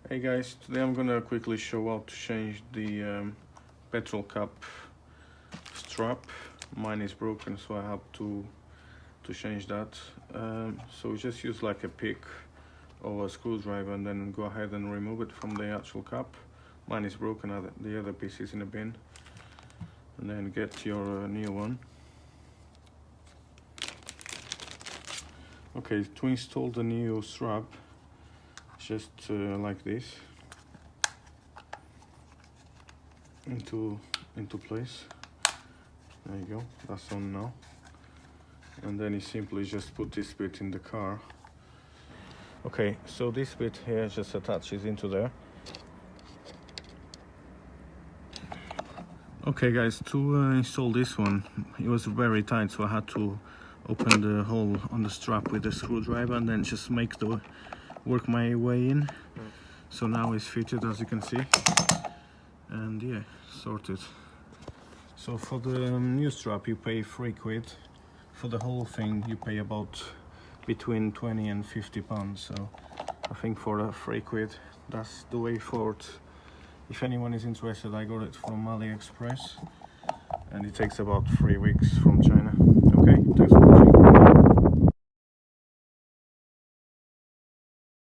Hey guys, today I'm gonna quickly show how to change the petrol cap strap. Mine is broken, so I have to change that. So just use like a pick or a screwdriver and then go ahead and remove it from the actual cap. Mine is broken, the other piece is in a bin. And then get your new one. Okay, to install the new strap, just like this into place. There you go, that's on now. And then you simply just put this bit in the car. Okay, so this bit here just attaches into there. Okay guys, to install this one, it was very tight, so I had to open the hole on the strap with a screwdriver and then just work my way in. So now it's fitted, as you can see, and yeah, sorted. So for the new strap you pay £3. For the whole thing you pay about between 20 and 50 pounds. So I think for £3 that's the way forward. If anyone is interested, I got it from AliExpress and it takes about 3 weeks from China. Okay, thanks for watching.